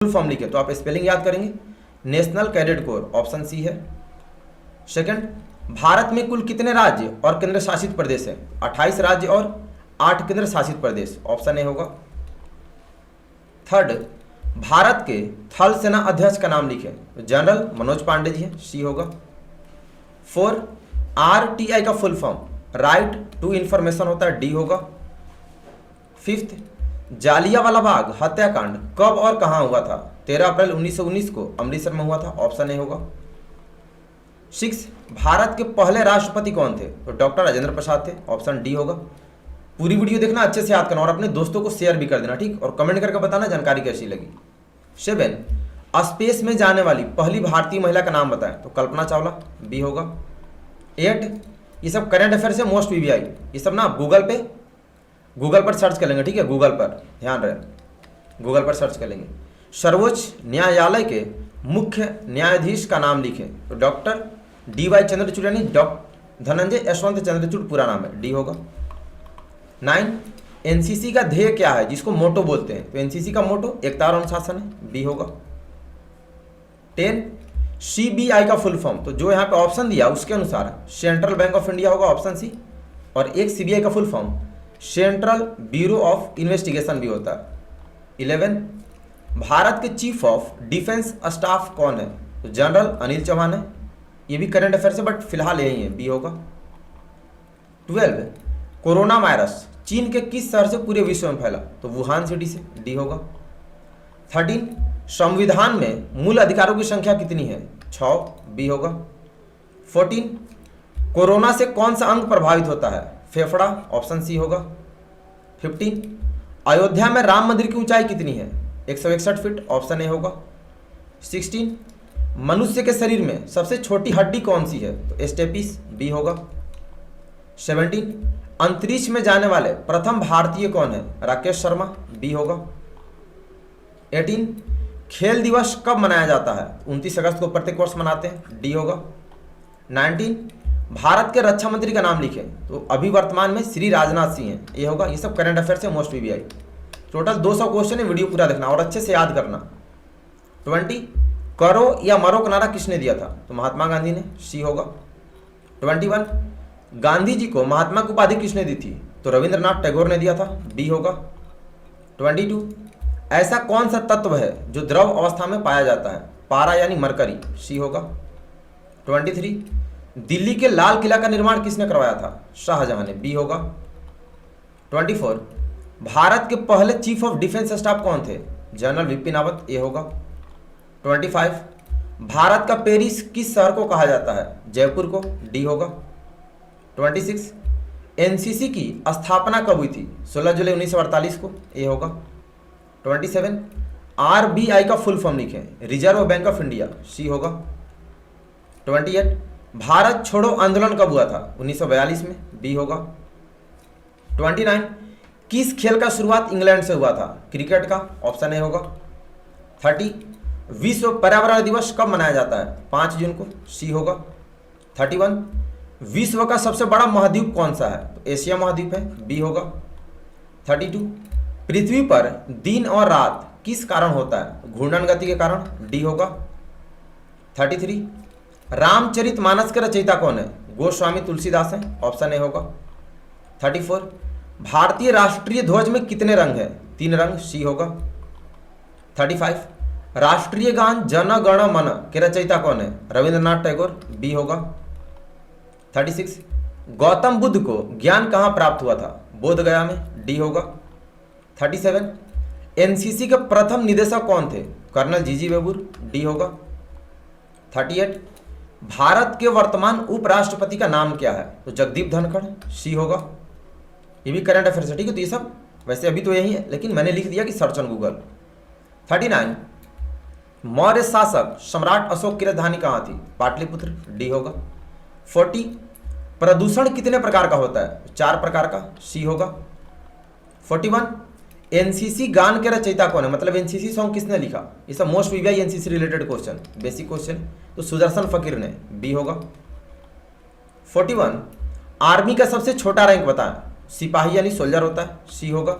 Full form लिखे तो आप स्पेलिंग याद करेंगे, National Cadet Corps, option C है। सेकंड, भारत में कुल कितने राज्य और केंद्र शासित प्रदेश हैं? 28 राज्य और 8 केंद्र शासित प्रदेश, ऑप्शन ए होगा। थर्ड, भारत के थल सेना अध्यक्ष का नाम लिखें तो जनरल मनोज पांडे जी हैं, सी होगा। 4, RTI का full form right to information होता है, डी होगा। 5th, जालियांवाला बाग हत्याकांड कब और कहां हुआ था? 13 अप्रैल 1919 को अमृतसर में हुआ था, ऑप्शन ए होगा। 6, भारत के पहले राष्ट्रपति कौन थे? तो डॉक्टर राजेंद्र प्रसाद थे, ऑप्शन डी होगा। पूरी वीडियो देखना, अच्छे से याद करना और अपने दोस्तों को शेयर भी कर देना, ठीक, और कमेंट करके बताना जानकारी कैसी लगी। 7, स्पेस में जाने वाली पहली भारतीय महिला का नाम बताएं तो कल्पना चावला, बी होगा। 8, ये सब करंट अफेयर से मोस्ट VVI, ये सब ना आप गूगल पर सर्च कर लेंगे, ठीक है, गूगल पर ध्यान रहे, गूगल पर सर्च कर लेंगे। सर्वोच्च न्यायालय के मुख्य न्यायाधीश का नाम लिखें तो डॉक्टर DY चंद्रचूड़, यानी डॉक्टर धनंजय यशवंत चंद्रचूड़ पूरा नाम है, डी होगा। 9, NCC का ध्येय क्या है जिसको मोटो बोलते हैं? तो NCC का मोटो एकता और अनुशासन है, बी होगा। 10, CBI का फुल फॉर्म, तो जो यहाँ पे ऑप्शन दिया उसके अनुसार सेंट्रल बैंक ऑफ इंडिया होगा, ऑप्शन सी। और एक CBI का full form central bureau of investigation भी होता है। 11, भारत के चीफ ऑफ डिफेंस स्टाफ कौन है? तो जनरल अनिल चौहान है, ये भी करंट अफेयर से बट फिलहाल यही है, बी होगा। 12, कोरोना वायरस चीन के किस शहर से पूरे विश्व में फैला? तो वुहान सिटी से, डी होगा। 13, संविधान में मूल अधिकारों की संख्या कितनी है? 6, बी होगा। 14, कोरोना से कौन सा अंग प्रभावित होता है? फेफड़ा, ऑप्शन सी होगा। 15, अयोध्या में राम मंदिर की ऊंचाई कितनी है? 161 फीट, ऑप्शन ए होगा। 16, मनुष्य के शरीर में सबसे छोटी हड्डी कौन सी है? तो स्टेपिस, बी होगा। 17, अंतरिक्ष में जाने वाले प्रथम भारतीय कौन है? राकेश शर्मा, बी होगा। 18, खेल दिवस कब मनाया जाता है? 29 अगस्त को प्रत्येक वर्ष मनाते हैं, डी होगा। 19, भारत के रक्षा मंत्री का नाम लिखें तो अभी वर्तमान में श्री राजनाथ सिंह हैं, ये होगा। ये सब करंट अफेयर से मोस्ट VVI, टोटल 200 क्वेश्चन है, वीडियो पूरा देखना और अच्छे से याद करना। 20, करो या मरो का नारा किसने दिया था? तो महात्मा गांधी ने, सी होगा। 21, गांधी जी को महात्मा की उपाधि किसने दी थी? तो रविंद्रनाथ टैगोर ने दिया था, डी होगा। 22, ऐसा कौन सा तत्व है जो द्रव अवस्था में पाया जाता है? पारा यानी मरकरी, सी होगा। 23, दिल्ली के लाल किला का निर्माण किसने करवाया था? शाहजहां ने, बी होगा। 24, भारत के पहले चीफ ऑफ डिफेंस स्टाफ कौन थे? जनरल विपिन रावत, ए होगा। 25, भारत का पेरिस किस शहर को कहा जाता है? जयपुर को, डी होगा। 26, NCC की स्थापना कब हुई थी? 16 जुलाई 1948 को, ए होगा। 27, RBI का फुल फॉर्म लिखें, रिजर्व बैंक ऑफ इंडिया, सी होगा। 28, भारत छोड़ो आंदोलन कब हुआ था? 1942 में, बी होगा। 29, किस खेल का शुरुआत इंग्लैंड से हुआ था? क्रिकेट का, ऑप्शन ए होगा। 30, विश्व पर्यावरण दिवस कब मनाया जाता है? 5 जून को, सी होगा। 31, विश्व का सबसे बड़ा महाद्वीप कौन सा है? तो एशिया महाद्वीप है, बी होगा। 32, पृथ्वी पर दिन और रात किस कारण होता है? घूर्णन गति के कारण, डी होगा। 33, रामचरितमानस के रचयिता कौन है? गोस्वामी तुलसीदास हैं, ऑप्शन ए होगा। 34, भारतीय राष्ट्रीय ध्वज में कितने रंग हैं? 3 रंग, सी होगा। 35, राष्ट्रीय गान जन गण मन के रचयिता कौन है? रविंद्रनाथ टैगोर, बी होगा। 36, गौतम बुद्ध को ज्ञान कहाँ प्राप्त हुआ था? बोध गया में, डी होगा। 37, NCC के प्रथम निदेशक कौन थे? कर्नल जीजी वेबुर, डी होगा। 38, भारत के वर्तमान उपराष्ट्रपति का नाम क्या है? तो जगदीप धनखड़, सी होगा। ये भी करंट अफेयर है, ठीक है, तो ये सब वैसे अभी तो यही है लेकिन मैंने लिख दिया कि सर्च ऑन गूगल। 39, मौर्य शासक सम्राट अशोक की राजधानी कहाँ थी? पाटलिपुत्र, डी होगा। 40, प्रदूषण कितने प्रकार का होता है? 4 प्रकार का, सी होगा। 41, NCC गान के रचयिता कौन है? मतलब NCC सॉन्ग किसने लिखा? ये सब most VVI NCC related question, basic question, तो सुदर्शन फकीर ने, बी होगा। 41, आर्मी का सबसे छोटा रैंक बताएं। सिपाही यानी सोल्जर होता है, सी होगा।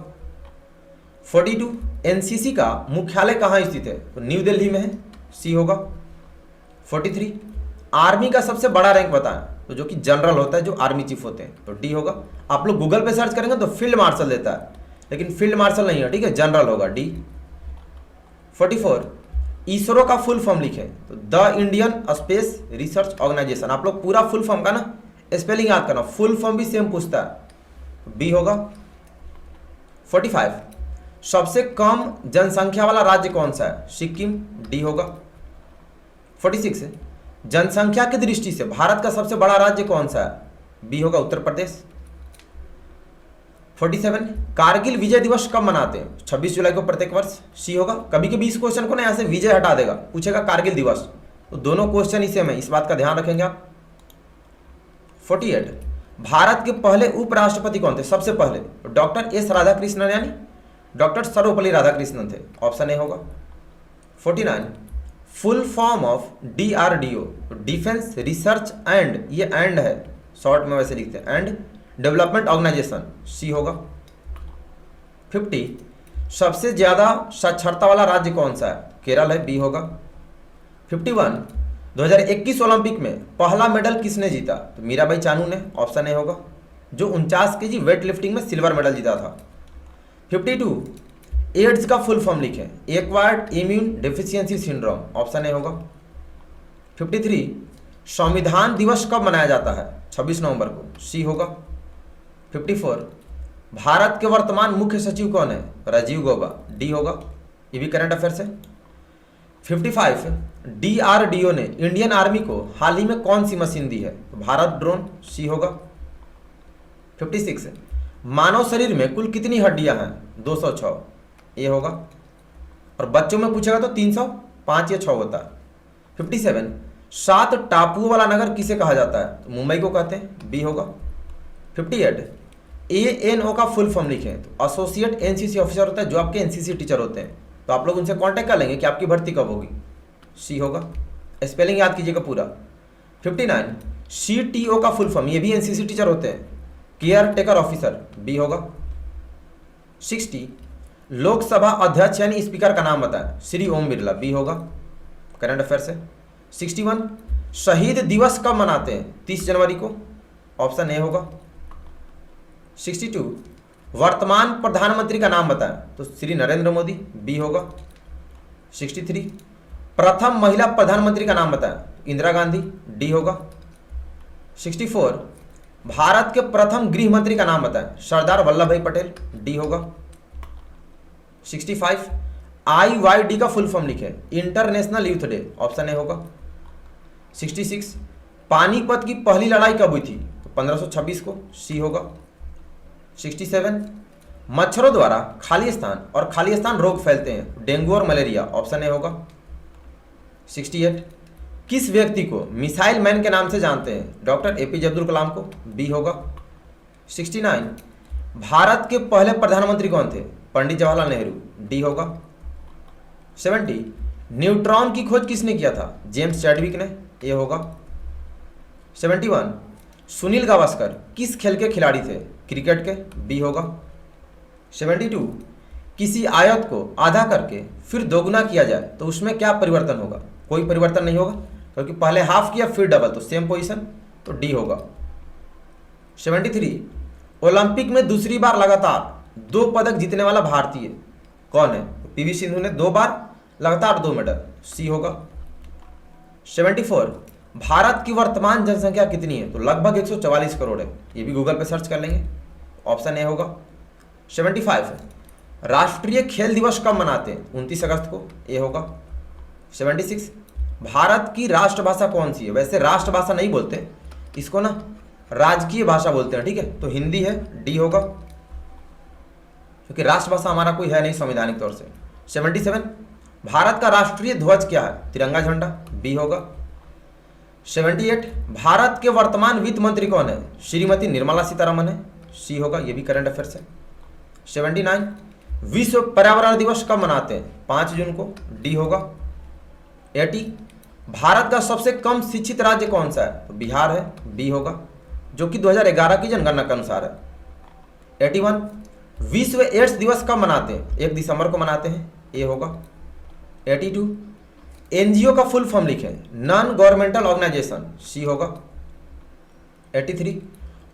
42 एनसीसी का मुख्यालय कहाँ स्थित है? तो न्यू दिल्ली में है, सी होगा। 43 आर्मी का सबसे बड़ा रैंक बताएं, तो जो कि जनरल होता है, जो आर्मी चीफ होते हैं, तो डी होगा। आप लोग गूगल पे सर्च करेंगे तो फील्ड मार्शल देता है, लेकिन फील्ड मार्शल नहीं है, ठीक है, जनरल होगा, डी। 44 इसरो का फुल फॉर्म लिखें, तो the Indian Space Research Organisation. आप लोग पूरा फुल फॉर्म का ना स्पेलिंग याद करना, फुल फॉर्म भी सेम पूछता है, बी होगा। 45 सबसे कम जनसंख्या वाला राज्य कौन सा है? सिक्किम, डी होगा। 46 जनसंख्या की दृष्टि से भारत का सबसे बड़ा राज्य कौन सा है? बी होगा, उत्तर प्रदेश। 47 कारगिल विजय दिवस कब मनाते हैं? 26 जुलाई को प्रत्येक वर्ष, सी होगा। कभी कभी इस क्वेश्चन को ना यहाँ से विजय हटा देगा, पूछेगा कारगिल दिवस, तो दोनों क्वेश्चन ही सेम है, इस बात का ध्यान रखेंगे आप। 48 भारत के पहले उपराष्ट्रपति कौन थे? सबसे पहले डॉक्टर एस राधाकृष्णन यानी डॉक्टर सर्वपल्ली राधाकृष्णन थे, ऑप्शन ए होगा। 49 full form of DRDO, defence research and, ये एंड है, शॉर्ट में वैसे लिखते हैं, एंड डेवलपमेंट ऑर्गेनाइजेशन, सी होगा। 50 सबसे ज्यादा साक्षरता वाला राज्य कौन सा है? केरल है, बी होगा। 51 2021 ओलंपिक में पहला मेडल किसने जीता? तो मीराबाई चानू ने, ऑप्शन ए होगा, जो 49 kg वेट लिफ्टिंग में सिल्वर मेडल जीता था। 52 एड्स का फुल फॉर्म लिखें, acquired immune deficiency syndrome, option A होगा। 53 संविधान दिवस कब मनाया जाता है? 26 नवंबर को, सी होगा। 54 भारत के वर्तमान मुख्य सचिव कौन है? राजीव गौबा, डी होगा, ये भी करंट अफेयर्स है। 55 DRDO ने इंडियन आर्मी को हाल ही में कौन सी मशीन दी है? तो भारत ड्रोन, सी होगा। 56 मानव शरीर में कुल कितनी हड्डियां हैं? 206, ये होगा। और बच्चों में पूछेगा तो 305 या 6 होता है। 57 7 टापुओं वाला नगर किसे कहा जाता है? तो मुंबई को कहते हैं, बी होगा। 58 ANO का फुल फॉर्म लिखें, तो एसोसिएट NCC ऑफिसर होता है, जो आपके NCC टीचर होते हैं, तो आप लोग उनसे कांटेक्ट कर लेंगे कि आपकी भर्ती कब होगी, सी होगा। स्पेलिंग याद कीजिएगा पूरा। 59 CTO का फुल फॉर्म, ये भी NCC टीचर होते हैं, केयर टेकर ऑफिसर, बी होगा। 60 लोकसभा अध्यक्ष यानी स्पीकर का नाम बताएं, श्री ओम बिरला, बी होगा, करंट अफेयर्स है। 61 शहीद दिवस कब मनाते हैं? 30 जनवरी को, ऑप्शन ए होगा। 62 वर्तमान प्रधानमंत्री का नाम बताएं, तो श्री नरेंद्र मोदी, बी होगा। 63 प्रथम महिला प्रधानमंत्री का नाम बताएं, इंदिरा गांधी, डी होगा। 64 भारत के प्रथम गृह मंत्री का नाम बताएं, सरदार वल्लभ भाई पटेल, डी होगा। 65 IYD का फुल फॉर्म लिखे, international youth day, option A होगा। 66 पानीपत की पहली लड़ाई कब हुई थी? तो 1526 को, सी होगा। 67 मच्छरों द्वारा खालिस्तान और खालिस्तान रोग फैलते हैं, डेंगू और मलेरिया, ऑप्शन ए होगा। 68 किस व्यक्ति को मिसाइल मैन के नाम से जानते हैं? डॉक्टर APJ अब्दुल कलाम को, बी होगा। 69 भारत के पहले प्रधानमंत्री कौन थे? पंडित जवाहरलाल नेहरू, डी होगा। 70 न्यूट्रॉन की खोज किसने किया था? जेम्स चैडविक ने, ये होगा। 71 सुनील गावस्कर किस खेल के खिलाड़ी थे? क्रिकेट के, बी होगा। 72 किसी आयत को आधा करके फिर दोगुना किया जाए तो उसमें क्या परिवर्तन होगा? कोई परिवर्तन नहीं होगा, क्योंकि पहले हाफ किया फिर डबल, तो सेम पोजीशन, तो डी होगा। 73 ओलंपिक में दूसरी बार लगातार 2 पदक जीतने वाला भारतीय कौन है? तो PV सिंधु ने 2 बार लगातार 2 मेडल, सी होगा। 74 भारत की वर्तमान जनसंख्या कितनी है? तो लगभग 144 करोड़ है, ये भी गूगल पे सर्च कर लेंगे, ऑप्शन ए होगा। 75 राष्ट्रीय खेल दिवस कब मनाते हैं? 29 अगस्त को, ए होगा। 76 भारत की राष्ट्रभाषा कौन सी है? वैसे राष्ट्रभाषा नहीं बोलते इसको ना, राजकीय भाषा बोलते हैं, ठीक है, तो हिंदी है, डी होगा, क्योंकि राष्ट्रभाषा हमारा कोई है नहीं संवैधानिक तौर से। 77 भारत का राष्ट्रीय ध्वज क्या है? तिरंगा झंडा, बी होगा। 78 भारत के वर्तमान वित्त मंत्री कौन है? श्रीमती निर्मला सीतारमन है, सी होगा, ये भी करंट अफेयर्स है। 79 विश्व पर्यावरण दिवस कब मनाते हैं? 5 जून को, डी होगा। 80 भारत का सबसे कम शिक्षित राज्य कौन सा है? तो बिहार है, बी होगा, जो कि 2011 की जनगणना के अनुसार है। 81 विश्व एड्स दिवस कब मनाते हैं? 1 दिसंबर को मनाते हैं, ए होगा। 82 एनजीओ का फुल फॉर्म लिखें, नॉन गवर्नमेंटल ऑर्गेनाइजेशन, सी होगा। 83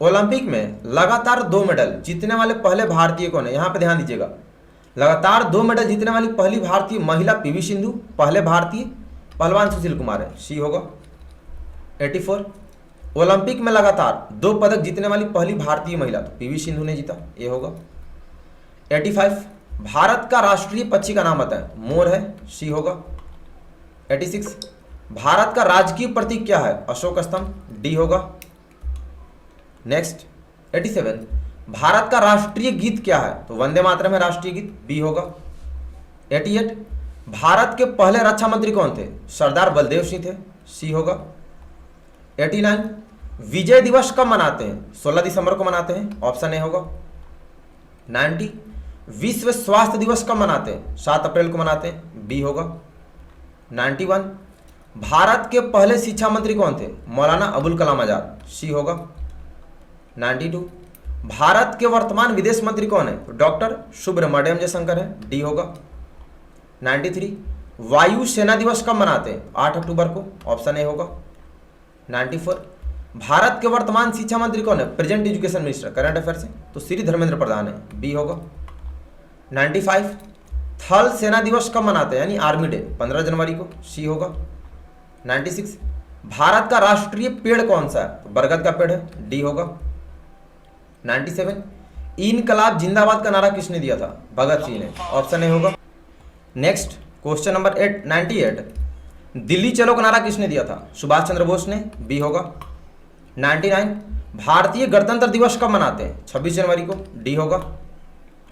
ओलंपिक में लगातार 2 मेडल जीतने वाले पहले भारतीय कौन है? यहां पे ध्यान दीजिएगा, लगातार 2 मेडल जीतने वाली पहली भारतीय महिला पीवी सिंधु, पहले भारतीय पहलवान सुशील कुमार है, सी होगा। 84 ओलंपिक में लगातार 2 पदक जीतने वाली पहली भारतीय महिला तो पीवी सिंधु ने जीता, ये होगा। 85 भारत का राष्ट्रीय पक्षी का नाम बताएं, मोर है, सी होगा। 86 भारत का राजकीय प्रतीक क्या है? अशोक स्तंभ, डी होगा। नेक्स्ट 87 भारत का राष्ट्रीय गीत क्या है? तो वंदे मातरम है राष्ट्रीय गीत, बी होगा। 88 भारत के पहले रक्षा मंत्री कौन थे? सरदार बलदेव सिंह थे, सी होगा। 89 विजय दिवस कब मनाते हैं? 16 दिसंबर को मनाते हैं, ऑप्शन ए होगा। 90 विश्व स्वास्थ्य दिवस कब मनाते हैं? 7 अप्रैल को मनाते हैं, बी होगा। 91 भारत के पहले शिक्षा मंत्री कौन थे? मौलाना अबुल कलाम आजाद, सी होगा। 92 भारत के वर्तमान विदेश मंत्री कौन है? तो डॉक्टर सुब्रमण्यम जयशंकर है, डी होगा। 93 वायु सेना दिवस कब मनाते हैं? 8 अक्टूबर को, ऑप्शन ए होगा। 94 भारत के वर्तमान शिक्षा मंत्री कौन है? Present education minister, current affair से, तो श्री धर्मेंद्र प्रधान है, बी होगा। 95 थल सेना दिवस कब मनाते हैं? यानी आर्मी डे, 15 जनवरी को, सी होगा। 96 भारत का राष्ट्रीय पेड़ कौन सा है? तो बरगद का पेड़ है, डी होगा। 97 इनकलाब जिंदाबाद का नारा किसने दिया था? भगत सिंह ने, ऑप्शन ए होगा। नेक्स्ट क्वेश्चन नंबर 98 दिल्ली चलो का नारा किसने दिया था? सुभाष चंद्र बोस ने, बी होगा। 99 भारतीय गणतंत्र दिवस कब मनाते हैं? 26 जनवरी को, डी होगा।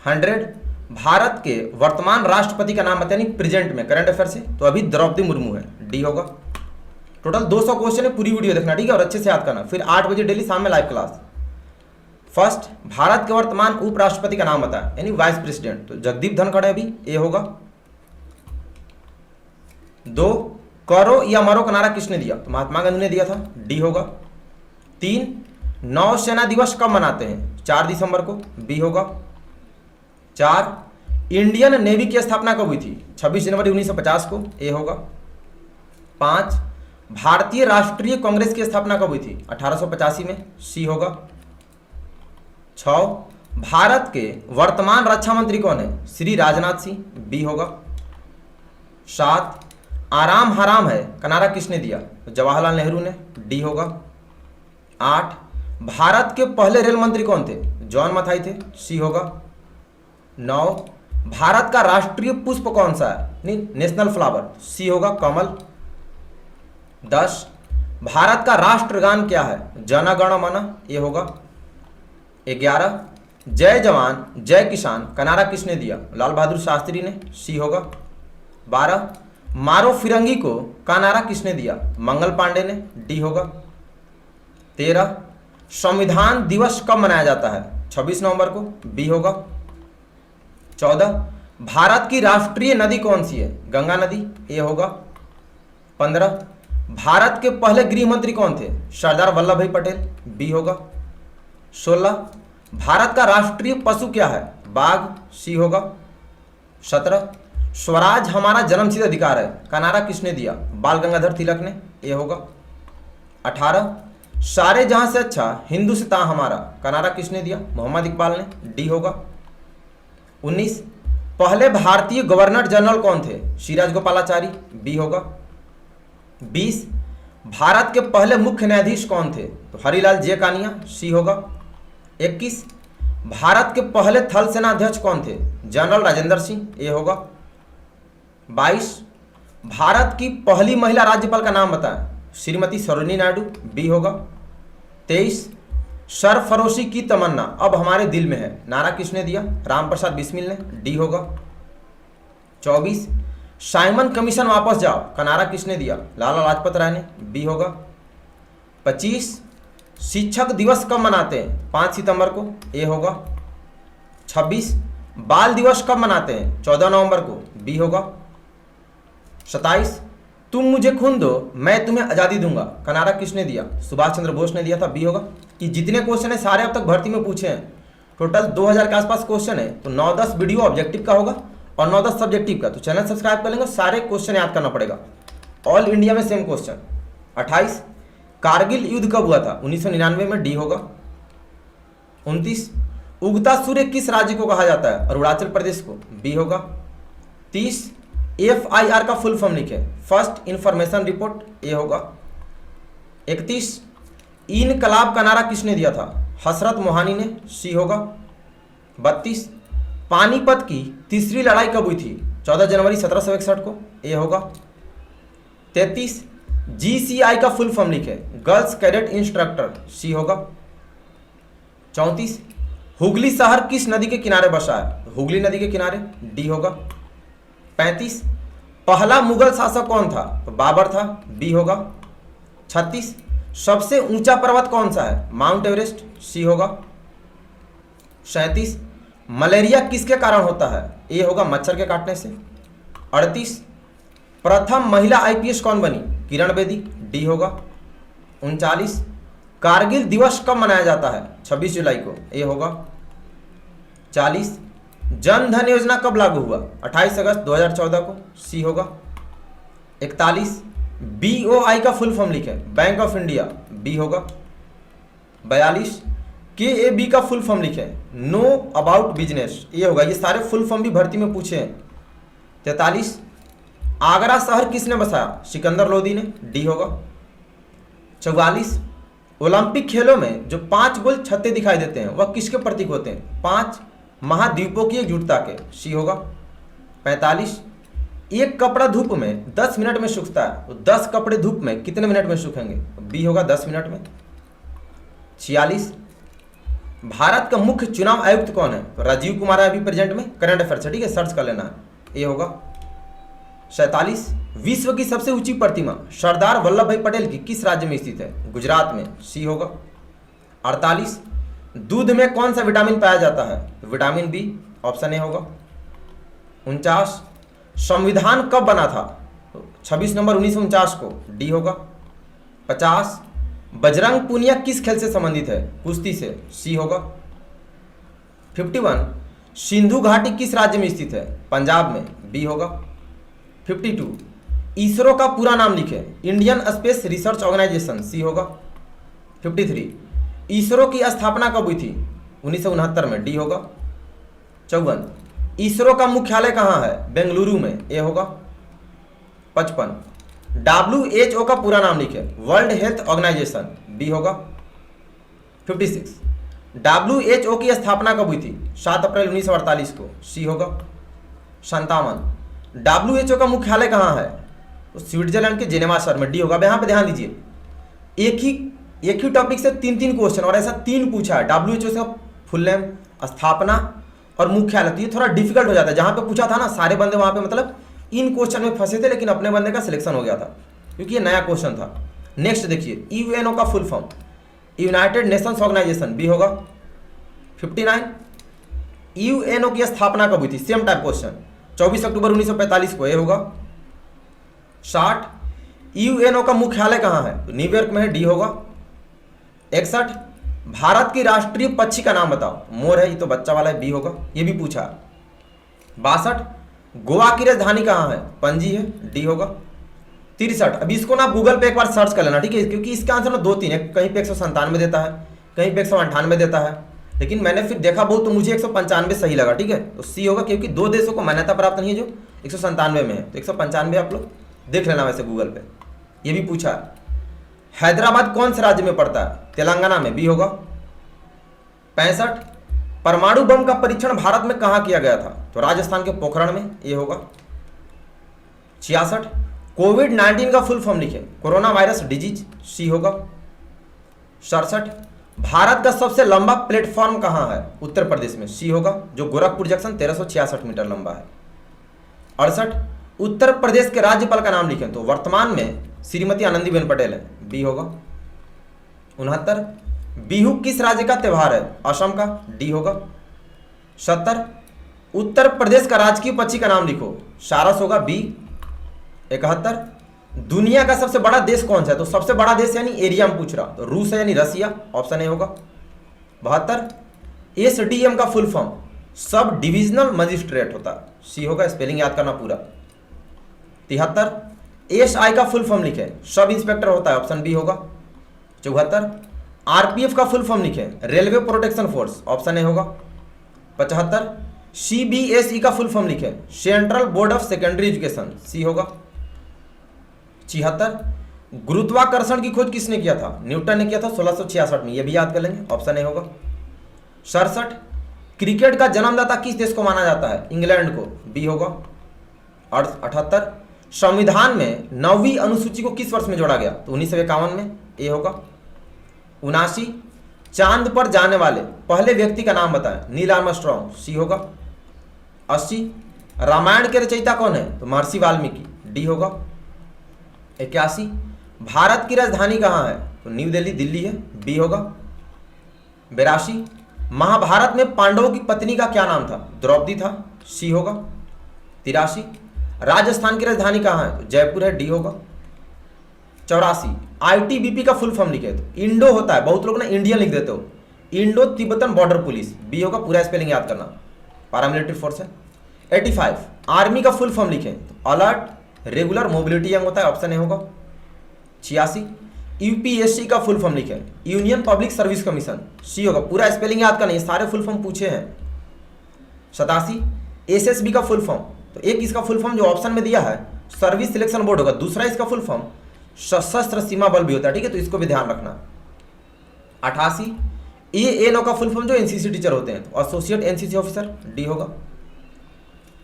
100 भारत के वर्तमान राष्ट्रपति का नाम बताए, यानी प्रेजेंट में, करंट अफेयर से, तो अभी द्रौपदी मुर्मू है, डी होगा। टोटल 200 क्वेश्चन है, पूरी वीडियो देखना, ठीक है, और अच्छे से याद करना। फिर 8 बजे डेली शाम में लाइव क्लास। फर्स्ट भारत के वर्तमान उपराष्ट्रपति का नाम बताए, यानी वाइस प्रेसिडेंट, तो जगदीप धनखड़ है, अभी ए होगा। 2 करो या मरो का नारा किसने दिया? तो महात्मा गांधी ने दिया था, डी होगा। 3 नौसेना दिवस कब मनाते हैं? 4 दिसंबर को, बी होगा। 4 इंडियन नेवी की स्थापना कब हुई थी? 26 जनवरी 1950 को, ए होगा। 5 भारतीय राष्ट्रीय कांग्रेस की स्थापना कब हुई थी? 1885 में, सी होगा। 6 भारत के वर्तमान रक्षा मंत्री कौन है? श्री राजनाथ सिंह, बी होगा। 7 आराम हराम है का नारा किसने दिया? तो जवाहरलाल नेहरू ने, डी होगा। 8 भारत के पहले रेल मंत्री कौन थे? जॉन मथाई थे, सी होगा। 9 भारत का राष्ट्रीय पुष्प कौन सा है? नेशनल फ्लावर, सी होगा, कमल। 10 भारत का राष्ट्रगान क्या है? जन गण मन, ये होगा। 11 जय जवान जय किसान का नारा किसने दिया? लाल बहादुर शास्त्री ने, सी होगा। 12 मारो फिरंगी को का नारा किसने दिया? मंगल पांडे ने, डी होगा। 13 संविधान दिवस कब मनाया जाता है? 26 नवंबर को, बी होगा। 14 भारत की राष्ट्रीय नदी कौन सी है? गंगा नदी, ए होगा। 15 भारत के पहले गृह मंत्री कौन थे? सरदार वल्लभ भाई पटेल, बी होगा। 16 भारत का राष्ट्रीय पशु क्या है? बाघ, सी होगा। 17 स्वराज हमारा जन्मसिद्ध अधिकार है का नारा किसने दिया? बाल गंगाधर तिलक ने, ए होगा। 18 सारे जहां से अच्छा हिंदुस्तान हमारा का नारा किसने दिया? मोहम्मद इकबाल ने, डी होगा। 19 पहले भारतीय गवर्नर जनरल कौन थे? श्रीराज गोपालाचारी, बी होगा। 20 भारत के पहले मुख्य न्यायाधीश कौन थे? तो हरिलाल जेकानिया, सी होगा। 21 भारत के पहले थल सेना अध्यक्ष कौन थे? जनरल राजेंद्र सिंह, ये होगा। 22 भारत की पहली महिला राज्यपाल का नाम बताएं। श्रीमती सरोजिनी नायडू, बी होगा। 23 सरफरोशी की तमन्ना अब हमारे दिल में है नारा किसने दिया? राम प्रसाद बिस्मिल ने, डी होगा। 24 साइमन कमीशन वापस जाओ का नारा किसने दिया? लाला लाजपत राय ने, बी होगा। 25 शिक्षक दिवस कब मनाते हैं? 5 सितंबर को, ए होगा। 26 बाल दिवस कब मनाते हैं? 14 नवंबर को, बी होगा। 27 तुम मुझे खून दो मैं तुम्हें आज़ादी दूंगा का नारा किसने दिया? सुभाष चंद्र बोस ने दिया था, बी होगा। कि जितने क्वेश्चन है सारे अब तक भर्ती में पूछे हैं टोटल 2000 के आसपास क्वेश्चन है, तो 9-10 वीडियो ऑब्जेक्टिव का होगा और 9-10 सब्जेक्टिव का। तो चैनल सब्सक्राइब कर लेंगे, सारे क्वेश्चन याद करना पड़ेगा। ऑल इंडिया में सेम क्वेश्चन। 28 कारगिल युद्ध कब हुआ था? 1999 में, डी होगा। 29 उगता सूर्य किस राज्य को कहा जाता है? अरुणाचल प्रदेश को, बी होगा। 30 FIR का फुल फॉर्म लिखे, फर्स्ट इंफॉर्मेशन रिपोर्ट, ए होगा। 31 इनकलाब का नारा किसने दिया था? हसरत मोहानी ने, सी होगा। 32 पानीपत की तीसरी लड़ाई कब हुई थी? 14 जनवरी 1761 को, ए होगा। 33 GCI का फुल फॉर्म लिखे, गर्ल्स कैडेट इंस्ट्रक्टर, सी होगा। 34 हुगली शहर किस नदी के किनारे बसा है? हुगली नदी के किनारे, डी होगा। 35 पहला मुगल शासक कौन था? तो बाबर था, बी होगा। 36 सबसे ऊंचा पर्वत कौन सा है? माउंट एवरेस्ट, सी होगा। 37 मलेरिया किसके कारण होता है? ए होगा, मच्छर के काटने से। 38 प्रथम महिला IPS कौन बनी? किरण बेदी, डी होगा। 39 कारगिल दिवस कब मनाया जाता है? 26 जुलाई को, ए होगा। 40 जन धन योजना कब लागू हुआ? 28 अगस्त 2014 को, सी होगा। 41 BOI का फुल फॉर्म लिखे, बैंक ऑफ इंडिया, बी होगा। 42 KAB का फुल फॉर्म लिखे, नो अबाउट बिजनेस, ये होगा। ये सारे फुल फॉर्म भी भर्ती में पूछे हैं। 43 आगरा शहर किसने बसाया? सिकंदर लोदी ने, डी होगा। 44 ओलंपिक खेलों में जो 5 गोल छत्ते दिखाई देते हैं वह किसके प्रतीक होते हैं? 5 महाद्वीपों की एकजुटता के, सी होगा। 45 एक कपड़ा धूप में 10 मिनट में सूखता है, तो 10 कपड़े धूप में कितने मिनट में सूखेंगे? बी होगा, 10 मिनट में। 46 भारत का मुख्य चुनाव आयुक्त कौन है? तो राजीव कुमार है अभी प्रेजेंट में, करंट अफेयर्स, ठीक है, सर्च कर लेना है, ए होगा। 47 विश्व की सबसे ऊंची प्रतिमा सरदार वल्लभ भाई पटेल की किस राज्य में स्थित है? गुजरात में, सी होगा। 48 दूध में कौन सा विटामिन पाया जाता है? विटामिन बी, ऑप्शन ए होगा। 49 संविधान कब बना था? 26 नवंबर 1949 को, डी होगा। 50 बजरंग पूनिया किस खेल से संबंधित है? कुश्ती से, सी होगा। 51 सिंधु घाटी किस राज्य में स्थित है? पंजाब में, बी होगा। 52 इसरो का पूरा नाम लिखे, इंडियन स्पेस रिसर्च ऑर्गेनाइजेशन, सी होगा। 53 इसरो की स्थापना कब हुई थी? 1969 में, डी होगा। 54 इसरो का मुख्यालय कहाँ है? बेंगलुरु में, ए होगा। 55 WHO का पूरा नाम लिखे, वर्ल्ड हेल्थ ऑर्गेनाइजेशन, बी होगा। 56 WHO की स्थापना कब हुई थी? 7 अप्रैल 1948 को, सी होगा। 57 WHO का मुख्यालय कहाँ है? तो स्विट्जरलैंड के जेनेवा शहर में, डी होगा। अब यहाँ पे ध्यान दीजिए, एक ही टॉपिक से 3 क्वेश्चन और ऐसा 3 पूछा है। WHO से फुल नेम, स्थापना और मुख्यालय, तो ये थोड़ा डिफिकल्ट हो जाता है। जहाँ पे पूछा था ना, सारे बंदे वहाँ पे मतलब इन क्वेश्चन में फंसे थे, लेकिन अपने बंदे का सिलेक्शन हो गया था क्योंकि ये नया क्वेश्चन था। नेक्स्ट देखिए, UNO का full form United Nations Organisation, B होगा। 59 UNO की स्थापना कब हुई थी? सेम टाइप क्वेश्चन, 24 अक्टूबर 1945 को, ए होगा। 60 UNO का मुख्यालय कहाँ है? तो न्यूयॉर्क में है, डी होगा। 61 भारत की राष्ट्रीय पक्षी का नाम बताओ। मोर है, ये तो बच्चा वाला है, बी होगा, ये भी पूछा। 62 गोवा की राजधानी कहाँ है? पणजी है, डी होगा। 63 अभी इसको ना गूगल पे एक बार सर्च कर लेना, ठीक है, क्योंकि इसका आंसर ना 2-3 है, कहीं पे 197 देता है, कहीं पे 198 देता है, लेकिन मैंने फिर देखा बहुत तो मुझे 195 सही लगा, ठीक है, तो सी होगा, क्योंकि 2 देशों को मान्यता प्राप्त नहीं है जो 197 में है, तो 195 आप लोग देख लेना वैसे गूगल पे, ये भी पूछा। हैदराबाद कौन से राज्य में पड़ता है? तेलंगाना में, बी होगा। 65 परमाणु बम का परीक्षण भारत में कहां किया गया था? तो राजस्थान के पोखरण में, ये होगा। 66 कोविड-19 का फुल फॉर्म लिखे, कोरोना वायरस डिजीज, सी होगा। 67 भारत का सबसे लंबा प्लेटफॉर्म कहां है? उत्तर प्रदेश में, सी होगा, जो गोरखपुर जंक्शन 1366 मीटर लंबा है। 68 उत्तर प्रदेश के राज्यपाल का नाम लिखें, तो वर्तमान में श्रीमती आनंदीबेन पटेल है, बी होगा। 69 बिहू किस राज्य का त्योहार है? असम का, डी होगा। 70 उत्तर प्रदेश का राजकीय पक्षी का नाम लिखो, सारस होगा, बी। 71 दुनिया का सबसे बड़ा देश कौन सा है? तो सबसे बड़ा देश यानी एरिया में पूछ रहा, तो रूस है यानी रसिया, ऑप्शन ए होगा। 72 एसडीएम का full form sub divisional magistrate होता है, सी होगा, स्पेलिंग याद करना पूरा। 73 एसआई का फुल फॉर्म लिखें, सब इंस्पेक्टर होता है, ऑप्शन बी होगा। 74 आरपीएफ का फुल फॉर्म लिखें, railway protection force, option A होगा। 75 सीबीएसई का फुल फॉर्म लिखें, central board of secondary education, C होगा। 76 गुरुत्वाकर्षण की खोज किसने किया था, न्यूटन ने किया था 1666 में, यह भी याद कर लेंगे, ऑप्शन ए होगा। 67 क्रिकेट का जन्मदाता किस देश को माना जाता है, इंग्लैंड को, बी होगा। 78 संविधान में 9वीं अनुसूची को किस वर्ष में जोड़ा गया, तो 1951 में, ए होगा। 79 चांद पर जाने वाले पहले व्यक्ति का नाम बताएं, नील आर्मस्ट्रॉन्ग, सी होगा। 80 रामायण के रचयिता कौन है, तो महर्षि वाल्मीकि, डी होगा। 81 भारत की राजधानी कहाँ है, तो न्यू दिल्ली, दिल्ली है, बी होगा। 82 महाभारत में पांडवों की पत्नी का क्या नाम था, द्रौपदी था, सी होगा। 83 राजस्थान की राजधानी कहाँ है, तो जयपुर है, डी होगा। 84 आईटीबीपी का फुल फॉर्म लिखे, तो इंडो होता है, बहुत लोग ना इंडियन लिख देते हो, Indo Tibetan Border Police, B होगा, पूरा स्पेलिंग याद करना, पैरामिलिट्री फोर्स है। 85 आर्मी का फुल फॉर्म लिखे, तो अलर्ट रेगुलर मोबिलिटी यंग होता है, ऑप्शन ए होगा। 86 यूपीएससी का फुल फॉर्म लिखे, यूनियन पब्लिक सर्विस कमीशन, सी होगा, पूरा स्पेलिंग याद करना, ये सारे फुल फॉर्म पूछे हैं। 87 एसएसबी का फुल फॉर्म, तो एक इसका फुल फॉर्म जो ऑप्शन में दिया है सर्विस सिलेक्शन बोर्ड होगा, दूसरा इसका फुल फॉर्म सशस्त्र सीमा बल भी होता है, ठीक है, तो इसको भी ध्यान रखना। 88 एएनओ का फुल फॉर्म जो एनसीसी टीचर होते हैं, तो एसोसिएट एनसीसी ऑफिसर, डी होगा।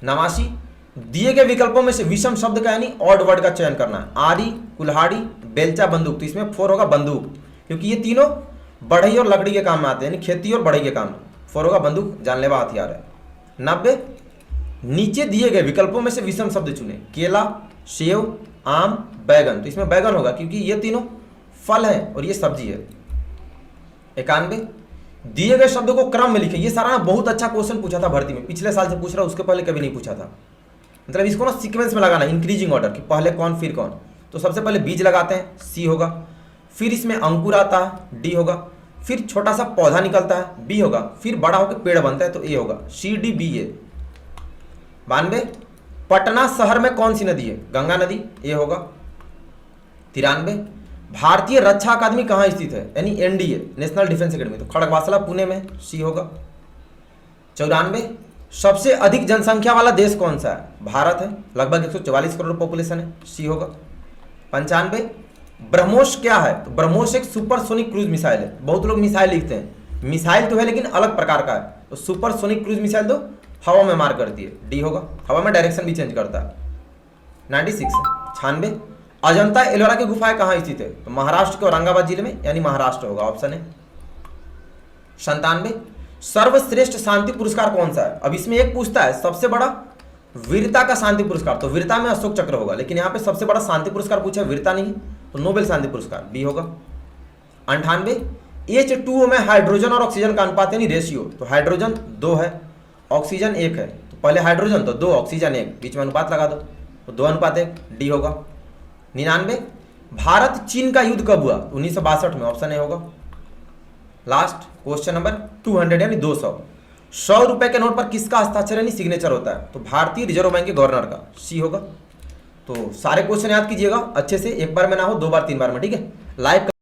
89 दिए गए विकल्पों में से विषम शब्द का यानी ऑड वर्ड का चयन करना है, आरी, कुल्हाड़ी, बेलचा, बंदूक, तो इसमें 4 होगा बंदूक, क्योंकि ये तीनों बढ़ई और लकड़ी के काम में आते हैं, यानी खेती और बढ़ई के काम में, 4 होगा बंदूक, जानलेवा हथियार है। 90 नीचे दिए गए विकल्पों में से विषम शब्द चुने, केला, सेव, आम, बैगन, तो इसमें बैगन होगा क्योंकि ये तीनों फल हैं और ये सब्जी है। 91 दिए गए शब्दों को क्रम में लिखे, ये सारा ना बहुत अच्छा क्वेश्चन पूछा था भर्ती में, पिछले साल से पूछ रहा, उसके पहले कभी नहीं पूछा था, मतलब इसको ना सीक्वेंस में लगाना, इंक्रीजिंग ऑर्डर कि पहले कौन फिर कौन, तो सबसे पहले बीज लगाते हैं, सी होगा, फिर इसमें अंकुर आता है, डी होगा, फिर छोटा सा पौधा निकलता है, बी होगा, फिर बड़ा होकर पेड़ बनता है, तो ए होगा, सी डी बी ए। 92 पटना शहर में कौन सी नदी है, गंगा नदी, ए होगा। 93 भारतीय रक्षा अकादमी कहाँ स्थित है, यानी एनडीए नेशनल डिफेंस एकेडमी, तो खड़गवासला पुणे में, सी होगा। 94 सबसे अधिक जनसंख्या वाला देश कौन सा है, भारत है, लगभग 144 करोड़ पॉपुलेशन है, सी होगा। 95 ब्रह्मोस क्या है, तो ब्रह्मोस एक सुपरसोनिक क्रूज मिसाइल है, बहुत लोग मिसाइल लिखते हैं, मिसाइल तो है लेकिन अलग प्रकार का है, तो सुपरसोनिक क्रूज मिसाइल तो हवा में मार करती है, डी होगा, हवा में डायरेक्शन भी चेंज करता है। 96 अजंता एलोरा की गुफाएं कहाँ स्थित है, तो महाराष्ट्र के औरंगाबाद जिले में, यानी महाराष्ट्र होगा, ऑप्शन है। 97 सर्वश्रेष्ठ शांति पुरस्कार कौन सा है, अब इसमें एक पूछता है सबसे बड़ा वीरता का शांति पुरस्कार, तो वीरता में अशोक चक्र होगा, लेकिन यहाँ पे सबसे बड़ा शांति पुरस्कार पूछा, वीरता नहीं, तो नोबेल शांति पुरस्कार, बी होगा। 98 H2O में हाइड्रोजन और ऑक्सीजन का अनुपात यानी रेशियो, तो हाइड्रोजन 2 है, ऑक्सीजन 1 है, तो पहले हाइड्रोजन तो 2, ऑक्सीजन 1, बीच में अनुपात लगा दो, तो 2:1, डी होगा। 99 भारत चीन का युद्ध कब हुआ, 1962 में, ऑप्शन ए होगा। लास्ट क्वेश्चन नंबर 200 यानी 200 100 रुपए के नोट पर किसका हस्ताक्षर यानी सिग्नेचर होता है, तो भारतीय रिजर्व बैंक के गवर्नर का, सी होगा। तो सारे क्वेश्चन याद कीजिएगा अच्छे से, एक बार में ना हो, 2 बार 3 बार में, ठीक है। लाइक